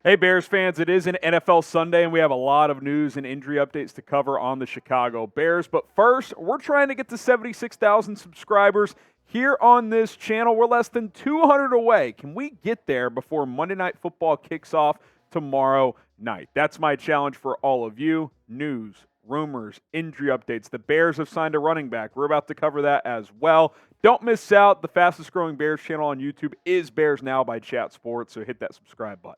Hey, Bears fans, it is an NFL Sunday, and we have a lot of news and injury updates to cover on the Chicago Bears. But first, we're trying to get to 76,000 subscribers here on this channel. We're less than 200 away. Can we get there before Monday Night Football kicks off tomorrow night? That's my challenge for all of you. News, rumors, injury updates. The Bears have signed a running back. We're about to cover that as well. Don't miss out. The fastest growing Bears channel on YouTube is Bears Now by Chat Sports, so hit that subscribe button.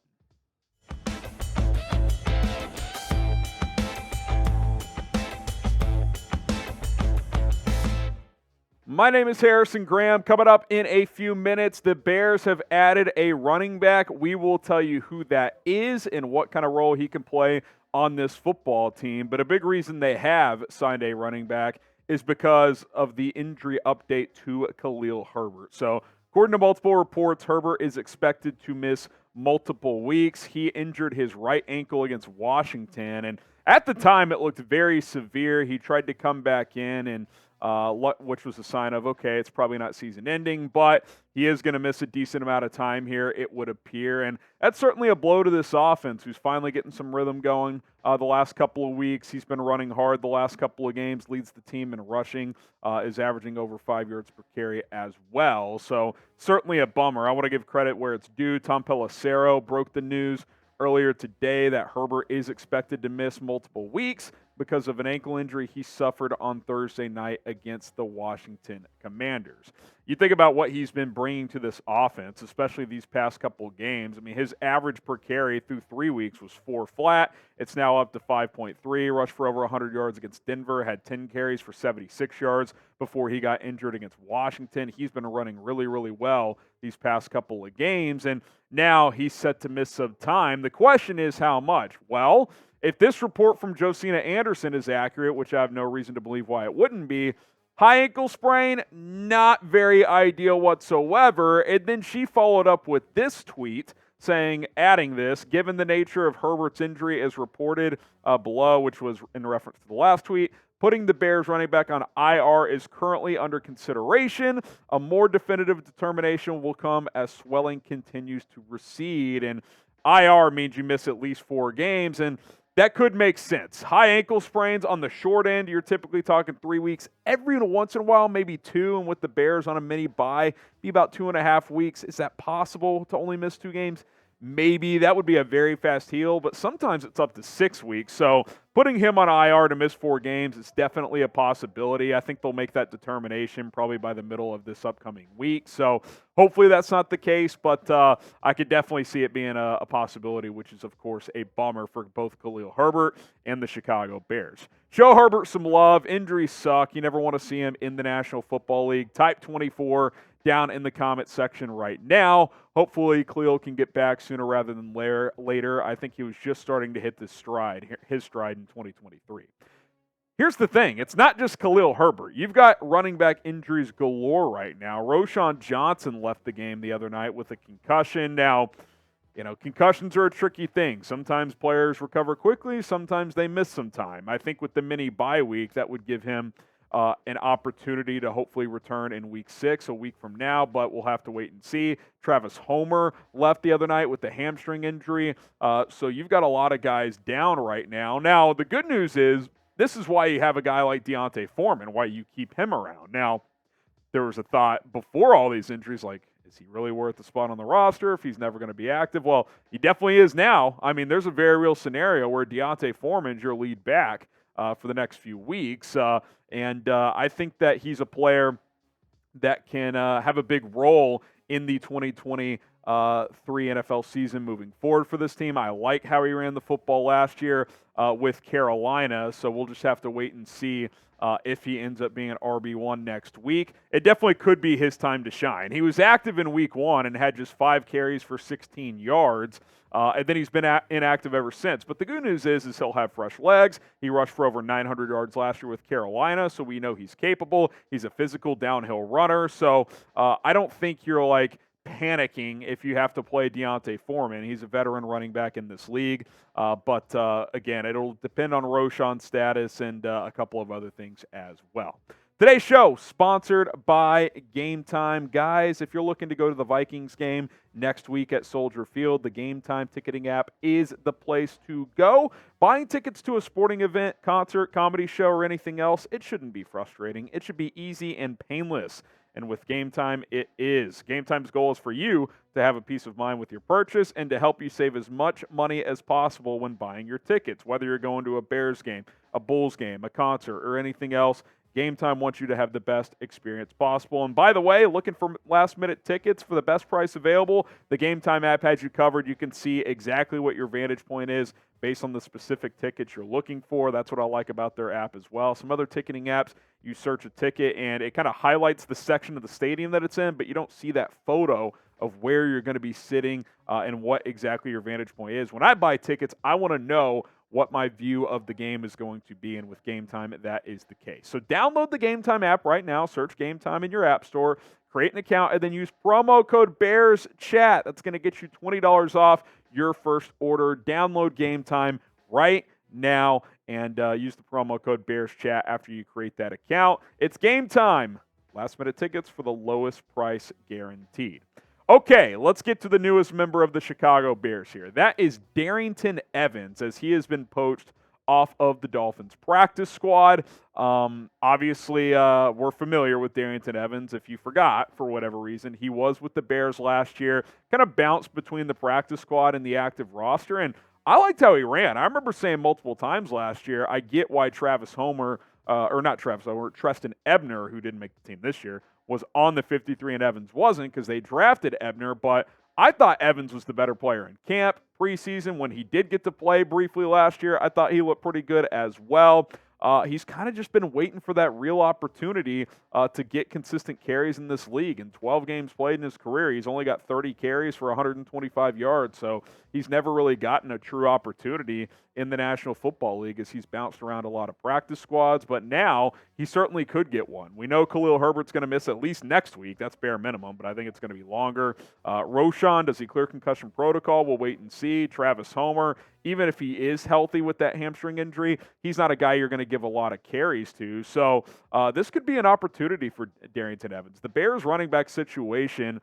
My name is Harrison Graham. Coming up in a few minutes, the Bears have added a running back. We will tell you who that is and what kind of role he can play on this football team. But a big reason they have signed a running back is because of the injury update to Khalil Herbert. So, according to multiple reports, Herbert is expected to miss multiple weeks. He injured his right ankle against Washington, and at the time, it looked very severe. He tried to come back in, and which was a sign of, okay, it's probably not season-ending, but he is going to miss a decent amount of time here, it would appear. And that's certainly a blow to this offense, who's finally getting some rhythm going the last couple of weeks. He's been running hard the last couple of games, leads the team in rushing, is averaging over 5 yards per carry as well. So certainly a bummer. I want to give credit where it's due. Tom Pelissero broke the news earlier today that Herbert is expected to miss multiple weeks because of an ankle injury he suffered on Thursday night against the Washington Commanders. You think about what he's been bringing to this offense, especially these past couple of games. I mean, his average per carry through 3 weeks was 4 flat. It's now up to 5.3. Rushed for over 100 yards against Denver, had 10 carries for 76 yards before he got injured against Washington. He's been running really, really well these past couple of games, and now he's set to miss some time. The question is how much? Well, if this report from Josina Anderson is accurate, which I have no reason to believe why it wouldn't be, high ankle sprain, not very ideal whatsoever. And then she followed up with this tweet saying, adding this, given the nature of Herbert's injury as reported below, which was in reference to the last tweet, putting the Bears running back on IR is currently under consideration. A more definitive determination will come as swelling continues to recede. And IR means you miss at least 4 games, and that could make sense. High ankle sprains on the short end, you're typically talking 3 weeks. Every once in a while, maybe 2, and with the Bears on a mini bye, be about 2.5 weeks. Is that possible to only miss 2 games? Maybe. That would be a very fast heal, but sometimes it's up to 6 weeks. So putting him on IR to miss 4 games is definitely a possibility. I think they'll make that determination probably by the middle of this upcoming week. So hopefully that's not the case, but I could definitely see it being a possibility, which is, of course, a bummer for both Khalil Herbert and the Chicago Bears. Show Herbert some love. Injuries suck. You never want to see him in the National Football League. Type 24 down in the comment section right now. Hopefully, Khalil can get back sooner rather than later. I think he was just starting to hit his stride in 2023. Here's the thing. It's not just Khalil Herbert. You've got running back injuries galore right now. Roschon Johnson left the game the other night with a concussion. Now, concussions are a tricky thing. Sometimes players recover quickly. Sometimes they miss some time. I think with the mini bye week, that would give him an opportunity to hopefully return in week 6, a week from now, but we'll have to wait and see. Travis Homer left the other night with the hamstring injury. So you've got a lot of guys down right now. Now, the good news is this is why you have a guy like D'Onta Foreman, why you keep him around. Now, there was a thought before all these injuries, like, is he really worth the spot on the roster if he's never going to be active? Well, he definitely is now. I mean, there's a very real scenario where D'Onta Foreman's your lead back for the next few weeks. And I think that he's a player that can have a big role in the 2023 NFL season moving forward for this team. I like how he ran the football last year with Carolina, so we'll just have to wait and see if he ends up being an RB1 next week. It definitely could be his time to shine. He was active in week 1 and had just 5 carries for 16 yards. And then he's been inactive ever since. But the good news is he'll have fresh legs. He rushed for over 900 yards last year with Carolina, so we know he's capable. He's a physical downhill runner. So I don't think you're panicking if you have to play D'Onta Foreman. He's a veteran running back in this league. But again, it'll depend on Roschon's status and a couple of other things as well. Today's show sponsored by Game Time. Guys, if you're looking to go to the Vikings game next week at Soldier Field, the Game Time ticketing app is the place to go. Buying tickets to a sporting event, concert, comedy show, or anything else, it shouldn't be frustrating. It should be easy and painless. And with Game Time, it is. Game Time's goal is for you to have a peace of mind with your purchase and to help you save as much money as possible when buying your tickets. Whether you're going to a Bears game, a Bulls game, a concert, or anything else, Game Time wants you to have the best experience possible. And by the way, looking for last-minute tickets for the best price available, the Game Time app has you covered. You can see exactly what your vantage point is based on the specific tickets you're looking for. That's what I like about their app as well. Some other ticketing apps, you search a ticket, and it kind of highlights the section of the stadium that it's in, but you don't see that photo of where you're going to be sitting and what exactly your vantage point is. When I buy tickets, I want to know what my view of the game is going to be, and with Game Time, that is the case. So download the Game Time app right now, search Game Time in your app store, create an account, and then use promo code BEARSCHAT. That's going to get you $20 off your first order. Download Game Time right now and use the promo code BEARSCHAT after you create that account. It's Game Time. Last-minute tickets for the lowest price guaranteed. Okay, let's get to the newest member of the Chicago Bears here. That is Darrynton Evans, as he has been poached off of the Dolphins practice squad. Obviously, we're familiar with Darrynton Evans. If you forgot, for whatever reason, he was with the Bears last year, kind of bounced between the practice squad and the active roster, and I liked how he ran. I remember saying multiple times last year, I get why Treston Ebner, who didn't make the team this year, was on the 53 and Evans wasn't because they drafted Ebner, but I thought Evans was the better player in camp, preseason. When he did get to play briefly last year, I thought he looked pretty good as well. He's kind of just been waiting for that real opportunity to get consistent carries in this league. In 12 games played in his career, he's only got 30 carries for 125 yards, so he's never really gotten a true opportunity in the National Football League as he's bounced around a lot of practice squads, but now he certainly could get one. We know Khalil Herbert's going to miss at least next week. That's bare minimum, but I think it's going to be longer. Roschon, does he clear concussion protocol? We'll wait and see. Travis Homer, even if he is healthy with that hamstring injury, he's not a guy you're going to give a lot of carries to. So this could be an opportunity for Darrynton Evans. The Bears running back situation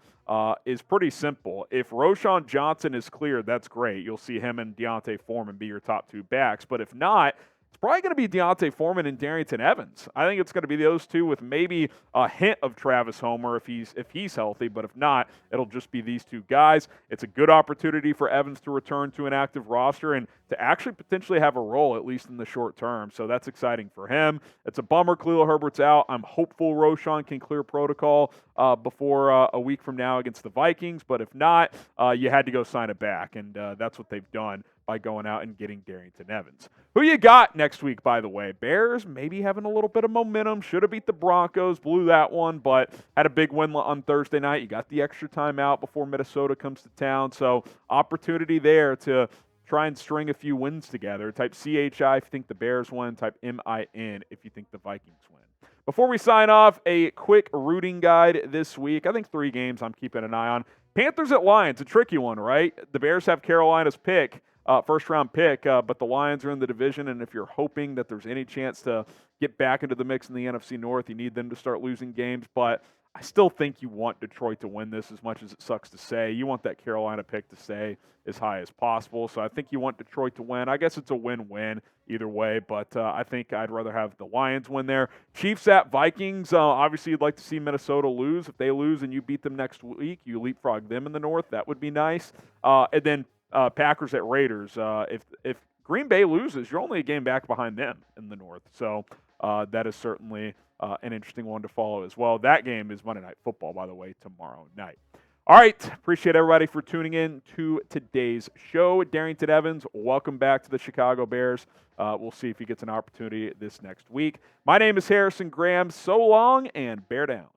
is pretty simple. If Roschon Johnson is cleared, that's great. You'll see him and D'Onta Foreman be your top two backs. But if not, it's probably going to be D'Onta Foreman and Darrynton Evans. I think it's going to be those two with maybe a hint of Travis Homer if he's healthy, but if not, it'll just be these two guys. It's a good opportunity for Evans to return to an active roster and to actually potentially have a role, at least in the short term. So that's exciting for him. It's a bummer Khalil Herbert's out. I'm hopeful Roschon can clear protocol before a week from now against the Vikings, but if not, you had to go sign it back, and that's what they've done by going out and getting Darrynton Evans. Who you got next week, by the way? Bears maybe having a little bit of momentum. Should have beat the Broncos, blew that one, but had a big win on Thursday night. You got the extra time out before Minnesota comes to town, so opportunity there to try and string a few wins together. Type CHI if you think the Bears win. Type MIN if you think the Vikings win. Before we sign off, a quick rooting guide this week. I think 3 games I'm keeping an eye on. Panthers at Lions, a tricky one, right? The Bears have Carolina's pick. First-round pick, but the Lions are in the division, and if you're hoping that there's any chance to get back into the mix in the NFC North, you need them to start losing games, but I still think you want Detroit to win this as much as it sucks to say. You want that Carolina pick to stay as high as possible, so I think you want Detroit to win. I guess it's a win-win either way, but I think I'd rather have the Lions win there. Chiefs at Vikings, obviously you'd like to see Minnesota lose. If they lose and you beat them next week, you leapfrog them in the North. That would be nice. And then Packers at Raiders. If Green Bay loses, you're only a game back behind them in the North. So that is certainly an interesting one to follow as well. That game is Monday Night Football, by the way, tomorrow night. All right. Appreciate everybody for tuning in to today's show. Darrynton Evans, welcome back to the Chicago Bears. We'll see if he gets an opportunity this next week. My name is Harrison Graham. So long, and bear down.